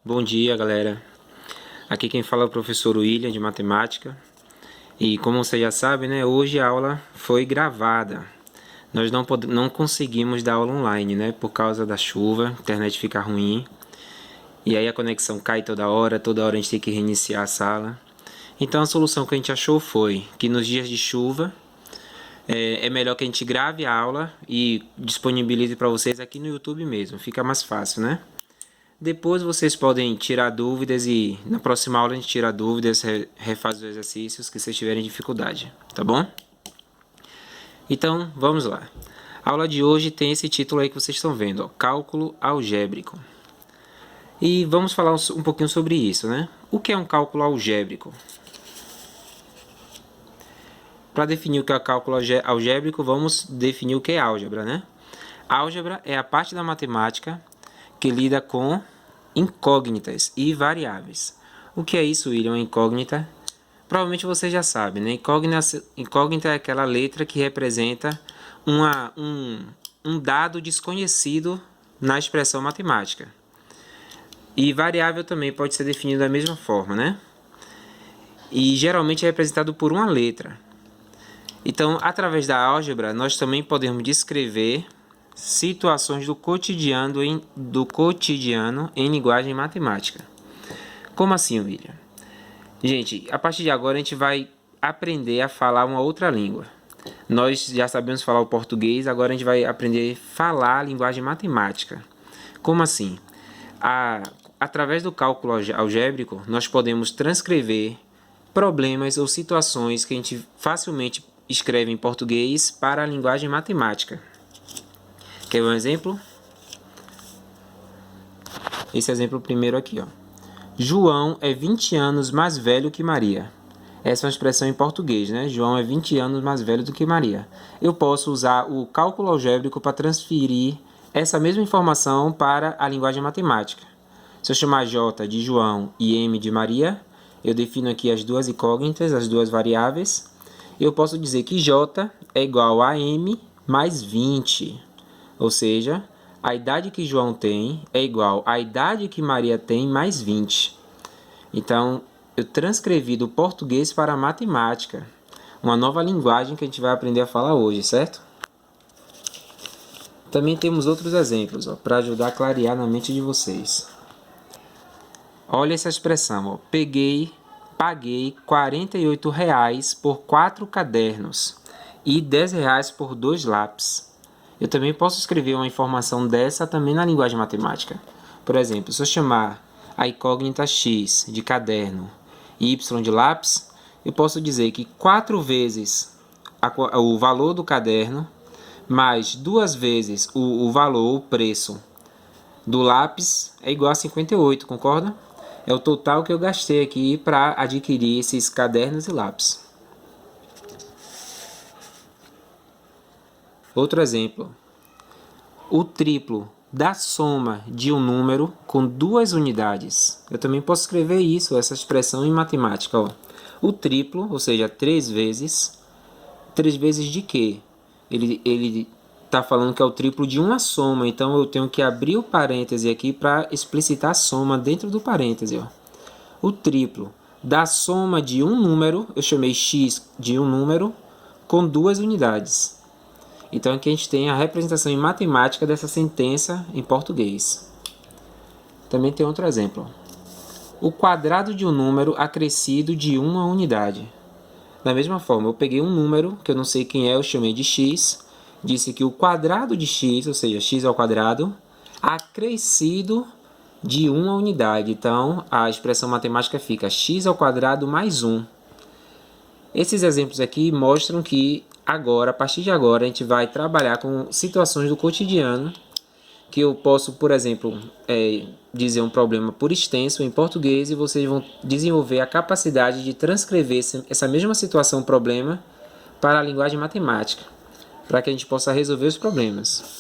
Bom dia, galera. Aqui quem fala é o professor William, de matemática. E como você já sabe, né, hoje a aula foi gravada. Nós não conseguimos dar aula online, né, por causa da chuva, a internet fica ruim. E aí a conexão cai toda hora a gente tem que reiniciar a sala. Então a solução que a gente achou foi que nos dias de chuva é melhor que a gente grave a aula e disponibilize para vocês aqui no YouTube mesmo. Fica mais fácil, né? Depois vocês podem tirar dúvidas e na próxima aula a gente tira dúvidas, refaz os exercícios que vocês tiverem dificuldade, tá bom? Então, vamos lá. A aula de hoje tem esse título aí que vocês estão vendo, ó, Cálculo Algébrico. E vamos falar um pouquinho sobre isso, né? O que é um cálculo algébrico? Para definir o que é cálculo algébrico, vamos definir o que é álgebra, né? Álgebra é a parte da matemática que lida com incógnitas e variáveis. O que é isso, William? Uma incógnita? Provavelmente você já sabe, né? Incógnita é aquela letra que representa um dado desconhecido na expressão matemática. E variável também pode ser definido da mesma forma, né? E geralmente é representado por uma letra. Então, através da álgebra, nós também podemos descrever situações do cotidiano em linguagem matemática. Como assim, William? Gente, a partir de agora a gente vai aprender a falar uma outra língua. Nós já sabemos falar o português, agora a gente vai aprender a falar a linguagem matemática. Como assim? Através do cálculo algébrico, nós podemos transcrever problemas ou situações que a gente facilmente escreve em português para a linguagem matemática. Quer ver um exemplo? Esse exemplo primeiro aqui, ó. João é 20 anos mais velho que Maria. Essa é uma expressão em português, né? João é 20 anos mais velho do que Maria. Eu posso usar o cálculo algébrico para transferir essa mesma informação para a linguagem matemática. Se eu chamar J de João e M de Maria, eu defino aqui as duas incógnitas, as duas variáveis. Eu posso dizer que J é igual a M mais 20. Ou seja, a idade que João tem é igual à idade que Maria tem mais 20. Então, eu transcrevi do português para a matemática. Uma nova linguagem que a gente vai aprender a falar hoje, certo? Também temos outros exemplos, para ajudar a clarear na mente de vocês. Olha essa expressão, ó. Paguei R$ 48,00 por 4 cadernos e R$ 10,00 por 2 lápis. Eu também posso escrever uma informação dessa também na linguagem matemática. Por exemplo, se eu chamar a incógnita x de caderno e y de lápis, eu posso dizer que 4 vezes o valor do caderno mais 2 vezes o valor, o preço do lápis é igual a 58, concorda? É o total que eu gastei aqui para adquirir esses cadernos e lápis. Outro exemplo. O triplo da soma de um número com 2 unidades. Eu também posso escrever isso, essa expressão em matemática. Ó. O triplo, ou seja, 3 vezes. 3 vezes de quê? Ele está falando que é o triplo de uma soma, então eu tenho que abrir o parêntese aqui para explicitar a soma dentro do parêntese. Ó. O triplo da soma de um número, eu chamei x de um número, com 2 unidades. Então aqui a gente tem a representação em matemática dessa sentença em português. Também tem outro exemplo. O quadrado de um número acrescido de uma unidade. Da mesma forma, eu peguei um número, que eu não sei quem é, eu chamei de x, disse que o quadrado de x, ou seja, x ao quadrado, acrescido de uma unidade. Então, a expressão matemática fica x ao quadrado mais 1. Esses exemplos aqui mostram que agora, a partir de agora, a gente vai trabalhar com situações do cotidiano, que eu posso, por exemplo, dizer um problema por extenso em português e vocês vão desenvolver a capacidade de transcrever essa mesma situação, problema, para a linguagem matemática, para que a gente possa resolver os problemas.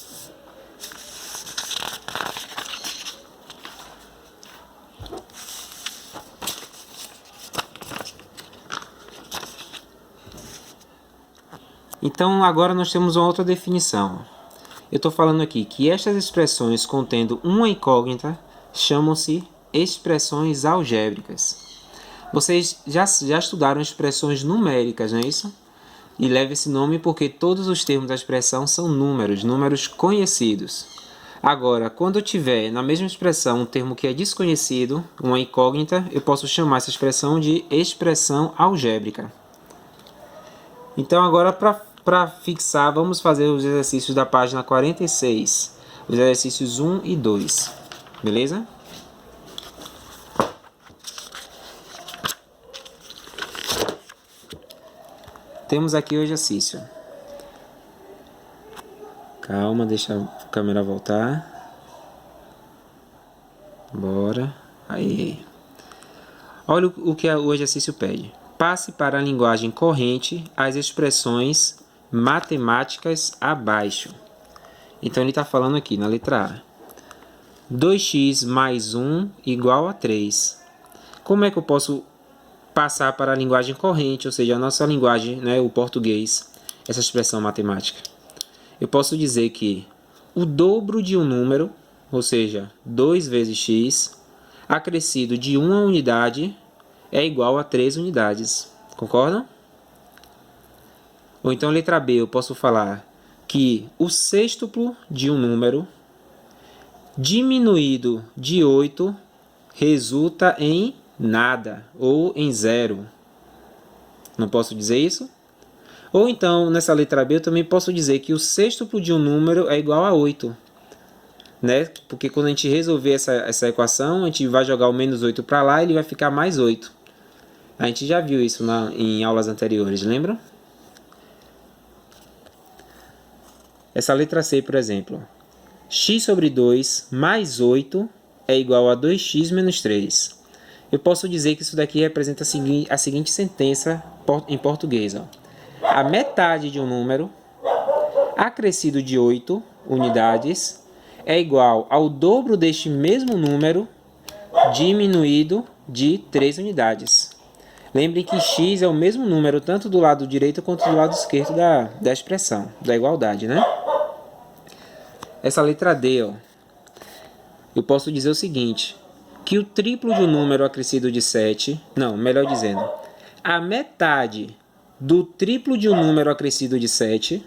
Então, agora nós temos uma outra definição. Eu estou falando aqui que estas expressões contendo uma incógnita chamam-se expressões algébricas. Vocês já estudaram expressões numéricas, não é isso? E leva esse nome porque todos os termos da expressão são números conhecidos. Agora, quando eu tiver na mesma expressão um termo que é desconhecido, uma incógnita, eu posso chamar essa expressão de expressão algébrica. Então, agora, para fixar, vamos fazer os exercícios da página 46, os exercícios 1 e 2, beleza? Temos aqui o exercício. Calma, deixa a câmera voltar. Bora. Aí. Olha o que o exercício pede. Passe para a linguagem corrente as expressões matemáticas abaixo. Então, ele está falando aqui na letra A. 2x mais 1 igual a 3. Como é que eu posso passar para a linguagem corrente, ou seja, a nossa linguagem, né, o português, essa expressão matemática? Eu posso dizer que o dobro de um número, ou seja, 2 vezes x, acrescido de uma unidade, é igual a 3 unidades. Concordam? Ou então, letra B, eu posso falar que o sextuplo de um número diminuído de 8 resulta em nada ou em zero. Não posso dizer isso? Ou então, nessa letra B, eu também posso dizer que o sextuplo de um número é igual a 8. Né? Porque quando a gente resolver essa equação, a gente vai jogar o menos 8 para lá e ele vai ficar mais 8. A gente já viu isso em aulas anteriores, lembram? Essa letra C, por exemplo. X sobre 2 mais 8 é igual a 2x menos 3. Eu posso dizer que isso daqui representa a seguinte sentença em português. Ó. A metade de um número acrescido de 8 unidades é igual ao dobro deste mesmo número diminuído de 3 unidades. Lembrem que x é o mesmo número tanto do lado direito quanto do lado esquerdo da expressão, da igualdade, né? Essa letra D, ó, eu posso dizer o seguinte, que o triplo de um número acrescido de 7, não, melhor dizendo, a metade do triplo de um número acrescido de 7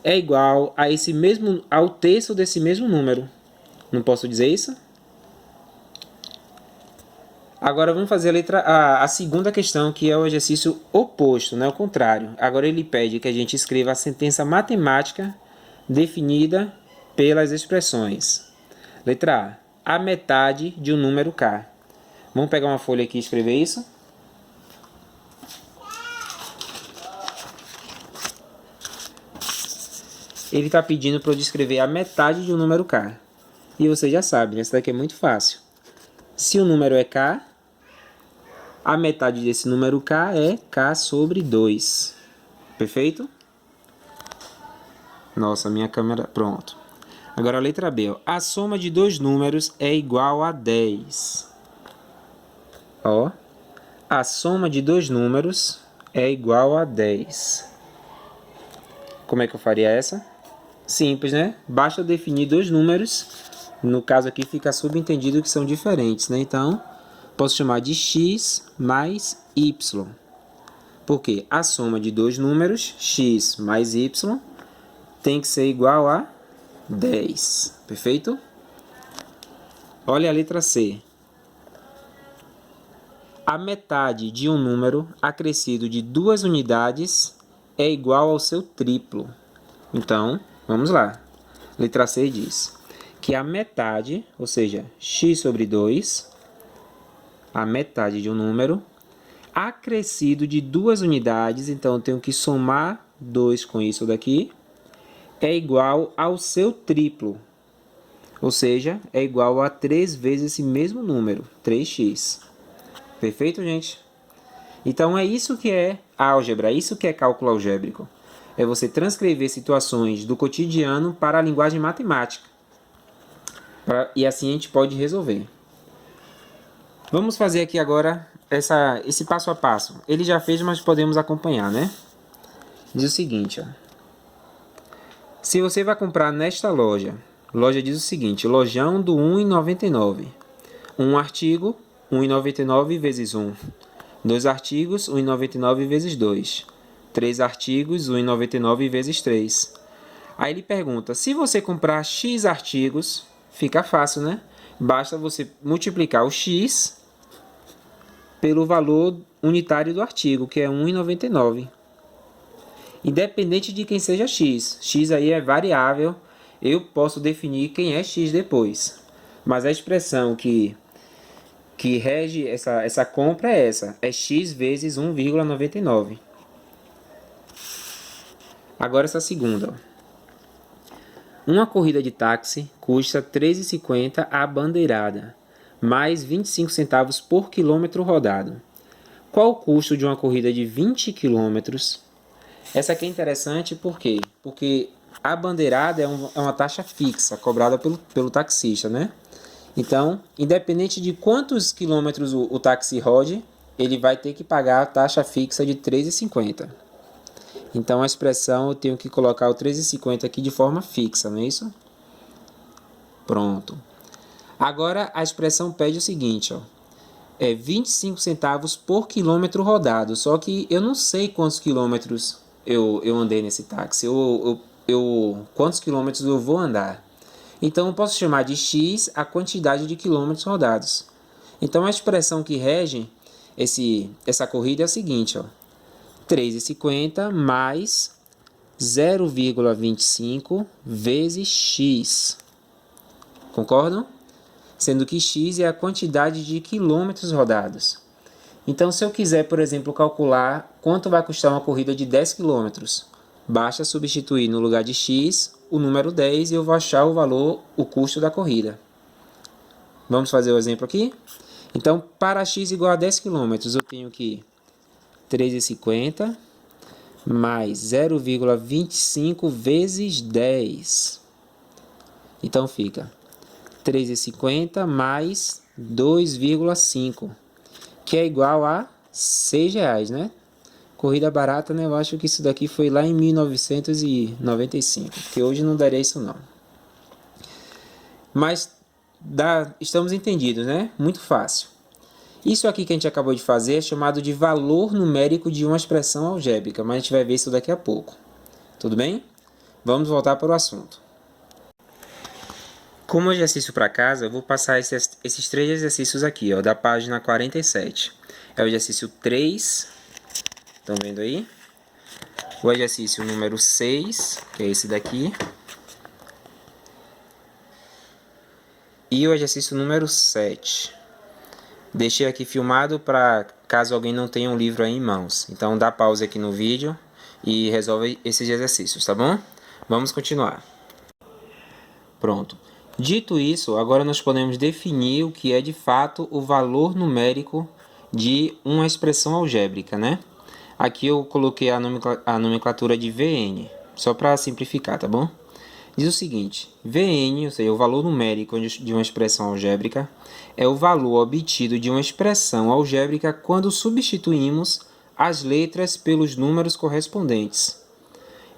é igual a ao terço desse mesmo número. Não posso dizer isso? Agora vamos fazer a segunda questão, que é o exercício oposto, né? O contrário. Agora ele pede que a gente escreva a sentença matemática definida pelas expressões. Letra A. A metade de um número k. Vamos pegar uma folha aqui e escrever isso? Ele está pedindo para eu descrever a metade de um número k. E você já sabe, né? Isso daqui é muito fácil. Se o número é k, a metade desse número k é k sobre 2. Perfeito? Nossa, minha câmera... Pronto. Agora a letra B. Ó. A soma de dois números é igual a 10. Ó. A soma de dois números é igual a 10. Como é que eu faria essa? Simples, né? Basta definir dois números. No caso aqui fica subentendido que são diferentes, né? Então, posso chamar de x mais y. Porque a soma de dois números, x mais y, tem que ser igual a 10. Perfeito? Olha a letra C. A metade de um número acrescido de 2 unidades é igual ao seu triplo. Então, vamos lá. Letra C diz que a metade, ou seja, x sobre 2, a metade de um número, acrescido de 2 unidades, então eu tenho que somar 2 com isso daqui, é igual ao seu triplo. Ou seja, é igual a 3 vezes esse mesmo número, 3x. Perfeito, gente? Então, é isso que é álgebra, é isso que é cálculo algébrico. É você transcrever situações do cotidiano para a linguagem matemática. E assim a gente pode resolver. Vamos fazer aqui agora esse passo a passo. Ele já fez, mas podemos acompanhar, né? Diz o seguinte, ó. Se você vai comprar nesta loja diz o seguinte, lojão do R$ 1,99. Um artigo, 1,99 vezes 1. Dois artigos, 1,99 vezes 2. Três artigos, 1,99 vezes 3. Aí ele pergunta, se você comprar X artigos, fica fácil, né? Basta você multiplicar o X pelo valor unitário do artigo, que é 1,99. Independente de quem seja X. X aí é variável, eu posso definir quem é X depois. Mas a expressão que rege essa compra é essa, é X vezes 1,99. Agora essa segunda, ó. Uma corrida de táxi custa R$ 3,50 a bandeirada, mais 25 centavos por quilômetro rodado. Qual o custo de uma corrida de 20 quilômetros? Essa aqui é interessante por quê? Porque a bandeirada é uma taxa fixa, cobrada pelo taxista, né? Então, independente de quantos quilômetros o táxi rode, ele vai ter que pagar a taxa fixa de R$ 3,50. Então, a expressão, eu tenho que colocar o 3,50 aqui de forma fixa, não é isso? Pronto. Agora, a expressão pede o seguinte, ó. É 25 centavos por quilômetro rodado. Só que eu não sei quantos quilômetros eu andei nesse táxi. Quantos quilômetros eu vou andar. Então, eu posso chamar de X a quantidade de quilômetros rodados. Então, a expressão que rege essa corrida é a seguinte, ó. 3,50 mais 0,25 vezes X. Concordam? Sendo que X é a quantidade de quilômetros rodados. Então, se eu quiser, por exemplo, calcular quanto vai custar uma corrida de 10 quilômetros, basta substituir no lugar de X o número 10 e eu vou achar o custo da corrida. Vamos fazer o exemplo aqui? Então, para X igual a 10 quilômetros, eu tenho que 3,50 mais 0,25 vezes 10. Então fica 3,50 mais 2,5, que é igual a R$ 6, né? Corrida barata, né? Eu acho que isso daqui foi lá em 1995, porque hoje não daria isso não. Mas estamos entendidos, né? Muito fácil. Isso aqui que a gente acabou de fazer é chamado de valor numérico de uma expressão algébrica, mas a gente vai ver isso daqui a pouco. Tudo bem? Vamos voltar para o assunto. Como exercício para casa, eu vou passar esses três exercícios aqui, ó, da página 47. É o exercício 3, estão vendo aí? O exercício número 6, que é esse daqui. E o exercício número 7. Deixei aqui filmado para caso alguém não tenha um livro aí em mãos. Então dá pausa aqui no vídeo e resolve esses exercícios, tá bom? Vamos continuar. Pronto. Dito isso, agora nós podemos definir o que é de fato o valor numérico de uma expressão algébrica, né? Aqui eu coloquei a nomenclatura de Vn, só para simplificar, tá bom? Diz o seguinte, Vn, ou seja, o valor numérico de uma expressão algébrica, é o valor obtido de uma expressão algébrica quando substituímos as letras pelos números correspondentes.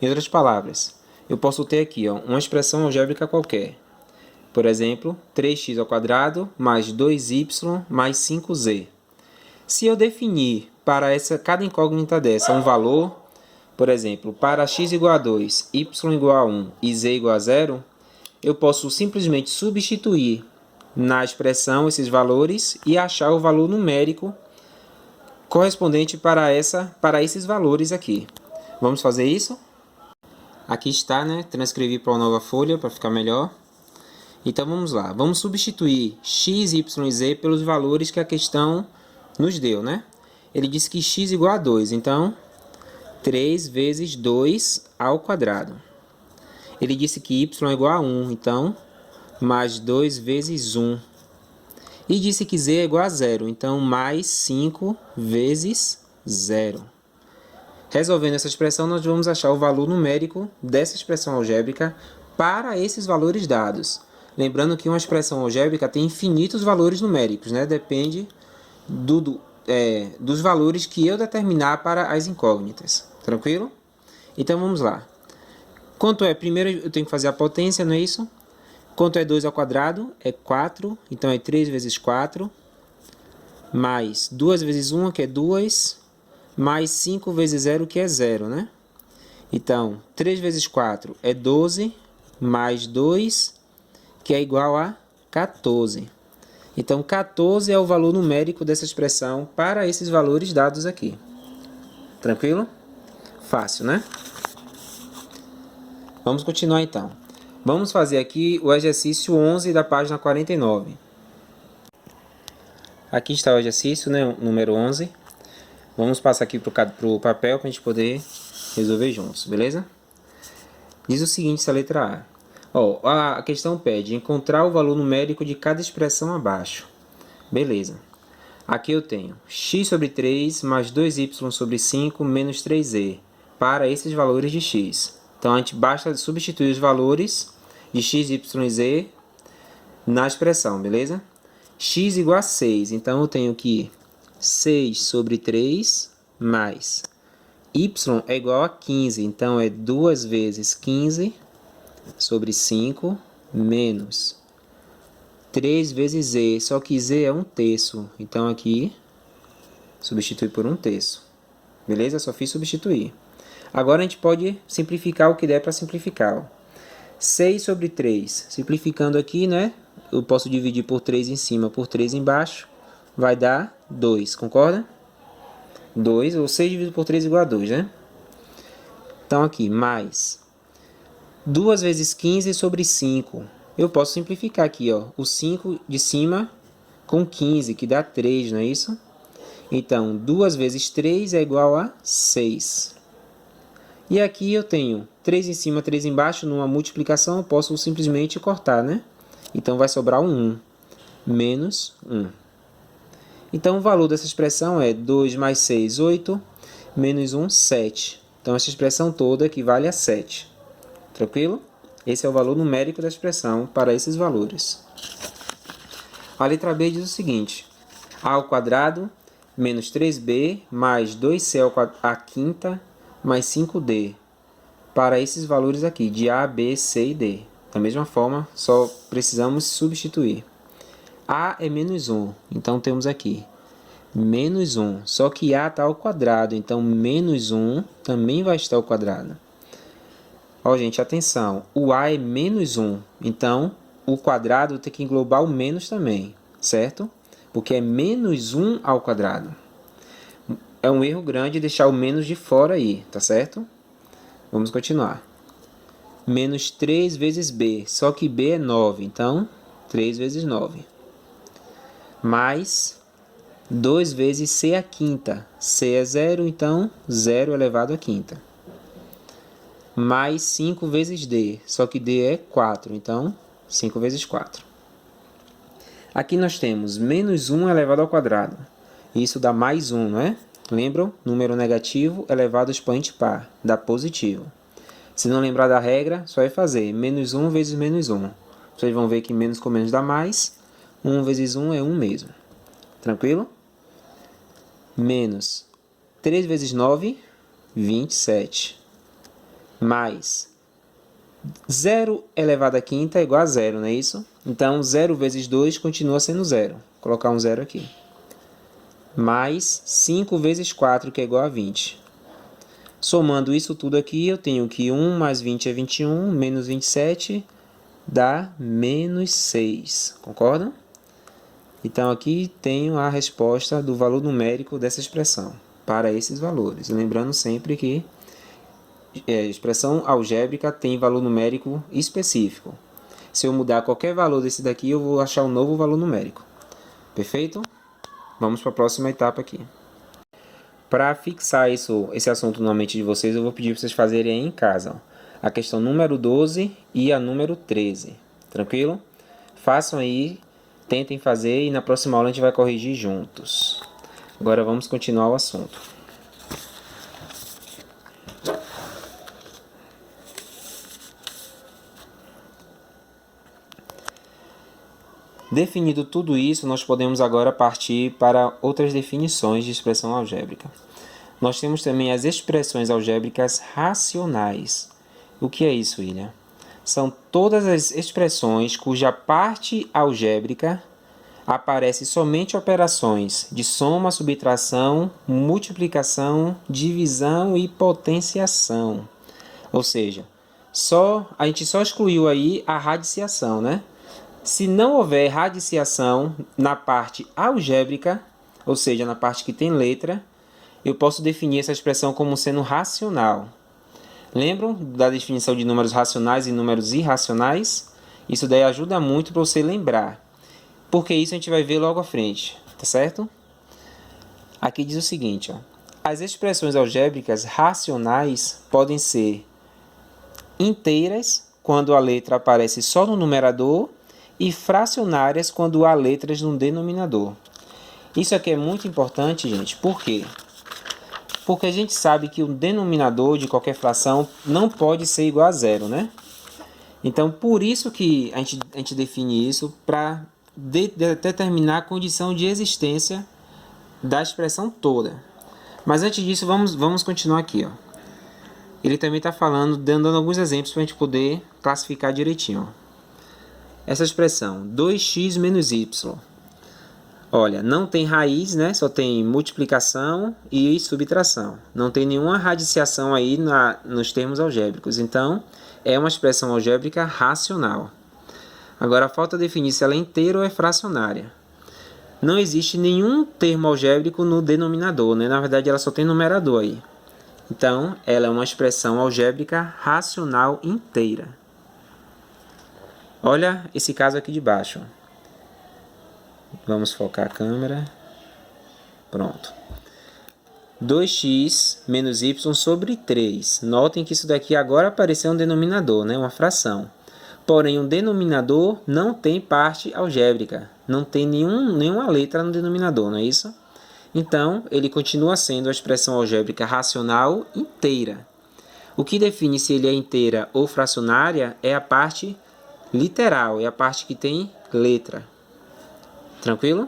Em outras palavras, eu posso ter aqui uma expressão algébrica qualquer. Por exemplo, 3x² mais 2y mais 5z. Se eu definir para cada incógnita dessa um valor, por exemplo, para x igual a 2, y igual a 1 e z igual a 0, eu posso simplesmente substituir na expressão esses valores e achar o valor numérico correspondente para esses valores aqui. Vamos fazer isso? Aqui está, né? Transcrevi para uma nova folha para ficar melhor. Então vamos lá. Vamos substituir x, y e z pelos valores que a questão nos deu, né? Ele disse que x igual a 2, então 3 vezes 2 ao quadrado. Ele disse que y é igual a 1, então mais 2 vezes 1. E disse que z é igual a 0, então mais 5 vezes 0. Resolvendo essa expressão, nós vamos achar o valor numérico dessa expressão algébrica para esses valores dados. Lembrando que uma expressão algébrica tem infinitos valores numéricos, né? Depende dos valores que eu determinar para as incógnitas. Tranquilo? Então vamos lá. Quanto é? Primeiro eu tenho que fazer a potência, não é isso? Quanto é 2 ao quadrado? É 4, então é 3 vezes 4, mais 2 vezes 1, que é 2, mais 5 vezes 0, que é 0, né? Então, 3 vezes 4 é 12, mais 2, que é igual a 14. Então, 14 é o valor numérico dessa expressão para esses valores dados aqui. Tranquilo? Fácil, né? Vamos continuar então. Vamos fazer aqui o exercício 11 da página 49. Aqui está o exercício, né, número 11. Vamos passar aqui para o papel para a gente poder resolver juntos, beleza? Diz o seguinte, essa letra A. Ó, a questão pede encontrar o valor numérico de cada expressão abaixo. Beleza. Aqui eu tenho x sobre 3 mais 2y sobre 5 menos 3e para esses valores de x. Então, a gente basta substituir os valores de x, y e z na expressão, beleza? X igual a 6, então eu tenho que 6 sobre 3 mais y é igual a 15, então é 2 vezes 15 sobre 5 menos 3 vezes z, só que z é 1/3, então aqui substitui por 1/3. Beleza? Só fiz substituir. Agora a gente pode simplificar o que der para simplificar. Ó. 6 sobre 3, simplificando aqui, né? Eu posso dividir por 3 em cima, por 3 embaixo, vai dar 2, concorda? 2, ou 6 dividido por 3 igual a 2, né? Então aqui, mais 2 vezes 15 sobre 5. Eu posso simplificar aqui, ó, o 5 de cima com 15, que dá 3, não é isso? Então, 2 vezes 3 é igual a 6. E aqui eu tenho 3 em cima, 3 embaixo, numa multiplicação eu posso simplesmente cortar, né? Então, vai sobrar um 1, menos 1. Então, o valor dessa expressão é 2 mais 6, 8, menos 1, 7. Então, essa expressão toda equivale a 7. Tranquilo? Esse é o valor numérico da expressão para esses valores. A letra B diz o seguinte: a ao quadrado menos 3b mais 2c à quinta mais 5d. Para esses valores aqui, de a, b, c e d. Da mesma forma, só precisamos substituir. A é menos 1, então temos aqui menos 1. Só que a está ao quadrado, então menos 1 também vai estar ao quadrado. Ó, gente, atenção. O a é menos 1, então o quadrado tem que englobar o menos também, certo? Porque é menos 1 ao quadrado. É um erro grande deixar o menos de fora aí, tá certo? Vamos continuar. Menos 3 vezes b, só que b é 9, então 3 vezes 9. Mais 2 vezes c à quinta. c é 0, então 0 elevado à quinta. Mais 5 vezes d, só que d é 4, então 5 vezes 4. Aqui nós temos menos 1 elevado ao quadrado. Isso dá mais 1, não é? Lembram? Número negativo elevado ao expoente par, dá positivo. Se não lembrar da regra, só é fazer menos 1 vezes menos 1. Vocês vão ver que menos com menos dá mais. 1 vezes 1 é 1 mesmo. Tranquilo? Menos 3 vezes 9, 27. Mais 0 elevado à quinta é igual a 0, não é isso? Então, 0 vezes 2 continua sendo 0. Vou colocar um 0 aqui. Mais 5 vezes 4, que é igual a 20. Somando isso tudo aqui, eu tenho que 1 mais 20 é 21, menos 27 dá menos 6. Concordam? Então, aqui tenho a resposta do valor numérico dessa expressão para esses valores. Lembrando sempre que a expressão algébrica tem valor numérico específico. Se eu mudar qualquer valor desse daqui, eu vou achar um novo valor numérico. Perfeito? Vamos para a próxima etapa aqui. Para fixar esse assunto na mente de vocês, eu vou pedir para vocês fazerem aí em casa. Ó, a questão número 12 e a número 13. Tranquilo? Façam aí, tentem fazer e na próxima aula a gente vai corrigir juntos. Agora vamos continuar o assunto. Definido tudo isso, nós podemos agora partir para outras definições de expressão algébrica. Nós temos também as expressões algébricas racionais. O que é isso, William? são todas as expressões cuja parte algébrica aparece somente operações de soma, subtração, multiplicação, divisão e potenciação. Ou seja, a gente só excluiu aí a radiciação, né? Se não houver radiciação na parte algébrica, ou seja, na parte que tem letra, eu posso definir essa expressão como sendo racional. Lembram da definição de números racionais e números irracionais? Isso daí ajuda muito para você lembrar. Porque isso a gente vai ver logo à frente, tá certo? Aqui diz o seguinte, ó. As expressões algébricas racionais podem ser inteiras, quando a letra aparece só no numerador, e fracionárias, quando há letras no denominador. Isso aqui é muito importante, gente. Por quê? Porque a gente sabe que o denominador de qualquer fração não pode ser igual a zero, né? Então, por isso que a gente define isso para determinar a condição de existência da expressão toda. Mas antes disso, vamos continuar aqui. Ó. Ele também está falando, dando alguns exemplos para a gente poder classificar direitinho. Ó. Essa expressão, 2x menos y. Olha, não tem raiz, né? Só tem multiplicação e subtração. Não tem nenhuma radiciação aí nos termos algébricos. Então, é uma expressão algébrica racional. Agora, falta definir se ela é inteira ou é fracionária. Não existe nenhum termo algébrico no denominador, né? Na verdade, ela só tem numerador aí. Então, ela é uma expressão algébrica racional inteira. Olha esse caso aqui de baixo. Vamos focar a câmera. Pronto. 2x menos y sobre 3. Notem que isso daqui agora apareceu um denominador, né? Uma fração. Porém, o denominador não tem parte algébrica. Não tem nenhuma letra no denominador, não é isso? Então, ele continua sendo a expressão algébrica racional inteira. O que define se ele é inteira ou fracionária é a parte literal, é a parte que tem letra. Tranquilo?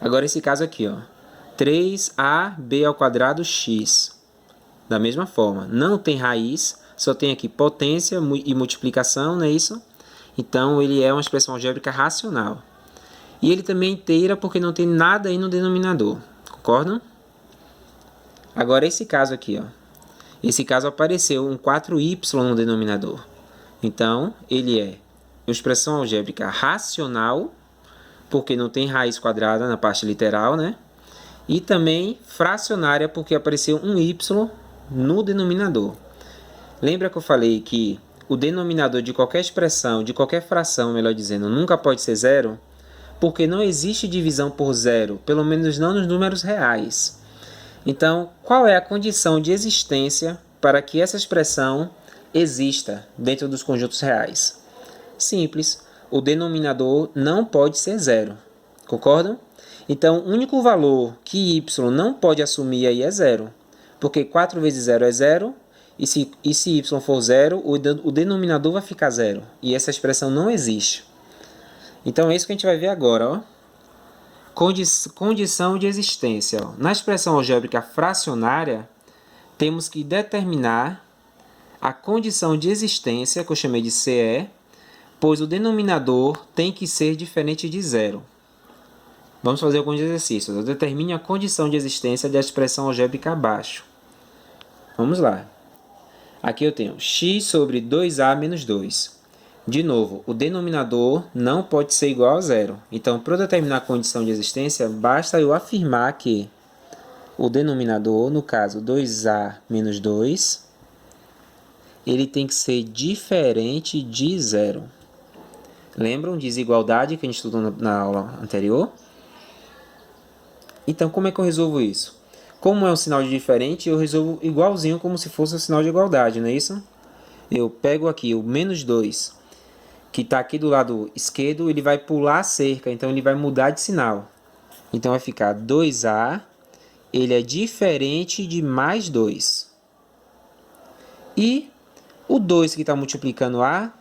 Agora esse caso aqui, ó. 3ab² x. Da mesma forma, não tem raiz, só tem aqui potência e multiplicação, não é isso? Então, ele é uma expressão algébrica racional. E ele também é inteira porque não tem nada aí no denominador. Concordam? Agora, esse caso aqui, ó. Esse caso apareceu um 4y no denominador. Então, ele é uma expressão algébrica racional, porque não tem raiz quadrada na parte literal, né? E também fracionária, porque apareceu um y no denominador. Lembra que eu falei que o denominador de qualquer expressão, de qualquer fração, melhor dizendo, nunca pode ser zero? Porque não existe divisão por zero, pelo menos não nos números reais. Então, qual é a condição de existência para que essa expressão exista dentro dos conjuntos reais? Simples, o denominador não pode ser zero. Concordam? Então, o único valor que y não pode assumir aí é zero. Porque 4 vezes 0 é 0, e se y for zero, o denominador vai ficar zero. E essa expressão não existe. Então, é isso que a gente vai ver agora. Ó. Condição de existência. Ó. Na expressão algébrica fracionária, temos que determinar a condição de existência, que eu chamei de CE, pois o denominador tem que ser diferente de zero. Vamos fazer alguns exercícios. Determine a condição de existência da expressão algébrica abaixo. Vamos lá. Aqui eu tenho x sobre 2a menos 2. De novo, o denominador não pode ser igual a zero. Então, para eu determinar a condição de existência, basta eu afirmar que o denominador, no caso 2a menos 2, ele tem que ser diferente de zero. Lembram desigualdade que a gente estudou na aula anterior? Então, como é que eu resolvo isso? Como é um sinal de diferente, eu resolvo igualzinho como se fosse um sinal de igualdade, não é isso? Eu pego aqui o menos 2, que está aqui do lado esquerdo, ele vai pular a cerca, então ele vai mudar de sinal. Então, vai ficar 2a, ele é diferente de mais 2. E o 2 que está multiplicando a,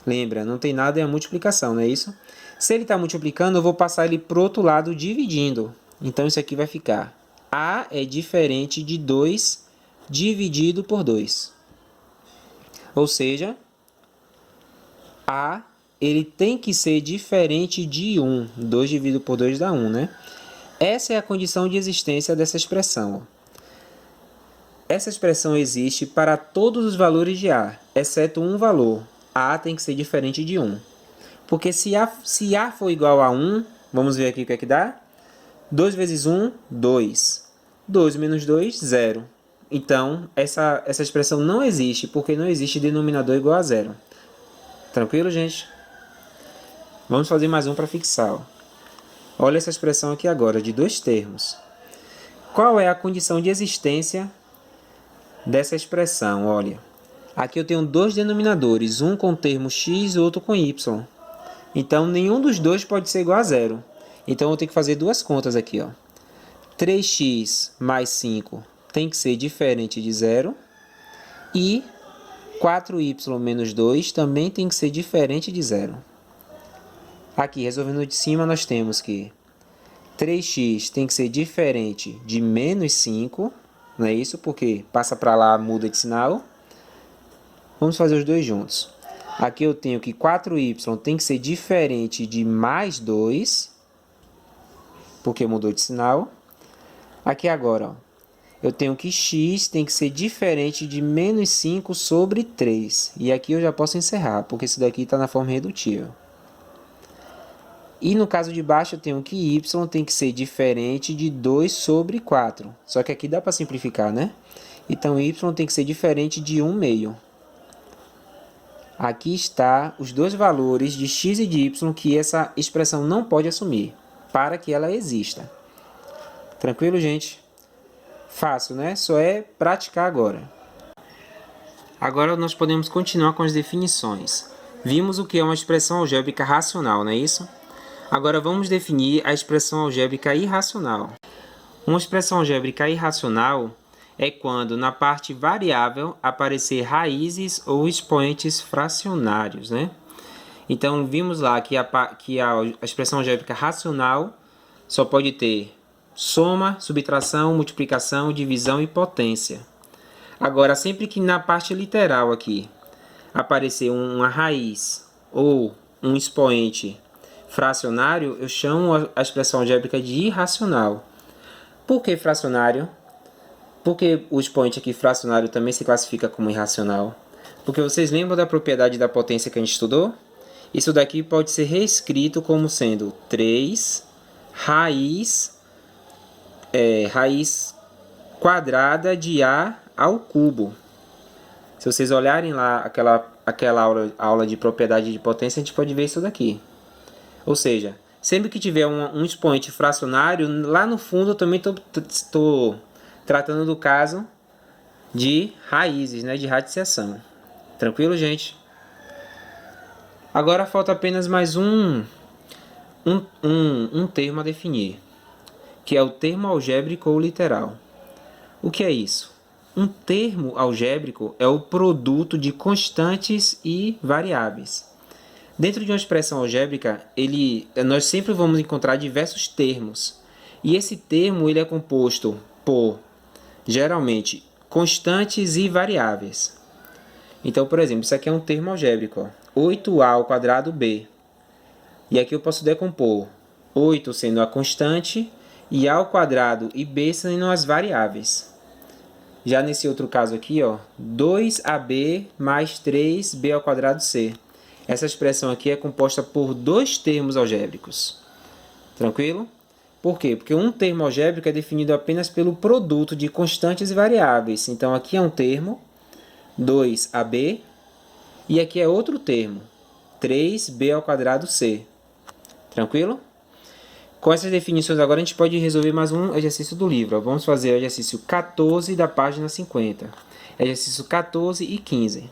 lembra, não tem nada, é a multiplicação, não é isso? Se ele está multiplicando, eu vou passar ele para o outro lado dividindo. Então, isso aqui vai ficar a é diferente de 2 dividido por 2. Ou seja, A ele tem que ser diferente de 1. 2 dividido por 2 dá 1, né? Essa é a condição de existência dessa expressão. Essa expressão existe para todos os valores de A, exceto um valor. A tem que ser diferente de 1. Porque se A for igual a 1, vamos ver aqui o que é que dá? 2 vezes 1, 2. 2 menos 2, 0. Então, essa expressão não existe, porque não existe denominador igual a 0. Tranquilo, gente? Vamos fazer mais um para fixar. Olha essa expressão aqui agora, de 2 termos. Qual é a condição de existência dessa expressão? Olha, aqui eu tenho 2 denominadores, um com o termo x e outro com y. Então, nenhum dos dois pode ser igual a 0. Então, eu tenho que fazer 2 contas aqui. 3x mais 5 tem que ser diferente de 0. E 4y menos 2 também tem que ser diferente de 0. Aqui, resolvendo de cima, nós temos que 3x tem que ser diferente de menos 5. Não é isso? Porque passa para lá, muda de sinal. Vamos fazer os dois juntos. Aqui eu tenho que 4y tem que ser diferente de mais 2. Porque mudou de sinal. Aqui agora, eu tenho que x tem que ser diferente de menos 5 sobre 3. E aqui eu já posso encerrar, porque isso daqui está na forma redutiva. E no caso de baixo, eu tenho que y tem que ser diferente de 2 sobre 4. Só que aqui dá para simplificar, né? Então, y tem que ser diferente de 1 meio. Aqui está os dois valores de x e de y que essa expressão não pode assumir, para que ela exista. Tranquilo, gente? Fácil, né? Só é praticar agora. Agora nós podemos continuar com as definições. Vimos o que é uma expressão algébrica racional, não é isso? Agora vamos definir a expressão algébrica irracional. Uma expressão algébrica irracional é quando na parte variável aparecer raízes ou expoentes fracionários, né? Então vimos lá que a expressão algébrica racional só pode ter soma, subtração, multiplicação, divisão e potência. Agora, sempre que na parte literal aqui aparecer uma raiz ou um expoente fracionário, eu chamo a expressão algébrica de irracional. Por que fracionário? Porque o expoente aqui fracionário também se classifica como irracional. Porque vocês lembram da propriedade da potência que a gente estudou? Isso daqui pode ser reescrito como sendo 3 raiz quadrada de A ao cubo. Se vocês olharem lá aquela aula de propriedade de potência, a gente pode ver isso daqui. Ou seja, sempre que tiver um expoente fracionário, lá no fundo eu também estou tratando do caso de raízes, né, de radiciação. Tranquilo, gente? Agora falta apenas mais um termo a definir, que é o termo algébrico ou literal. O que é isso? Um termo algébrico é o produto de constantes e variáveis. Dentro de uma expressão algébrica, nós sempre vamos encontrar diversos termos. E esse termo ele é composto por, geralmente, constantes e variáveis. Então, por exemplo, isso aqui é um termo algébrico. 8a ao quadrado b. E aqui eu posso decompor 8 sendo a constante e a ao quadrado e b sendo as variáveis. Já nesse outro caso aqui, 2ab mais 3b ao quadrado c. Essa expressão aqui é composta por 2 termos algébricos. Tranquilo? Por quê? Porque um termo algébrico é definido apenas pelo produto de constantes e variáveis. Então, aqui é um termo, 2ab, e aqui é outro termo, 3b ao quadrado c. Tranquilo? Com essas definições agora a gente pode resolver mais um exercício do livro. Vamos fazer o exercício 14 da página 50. Exercício 14 e 15.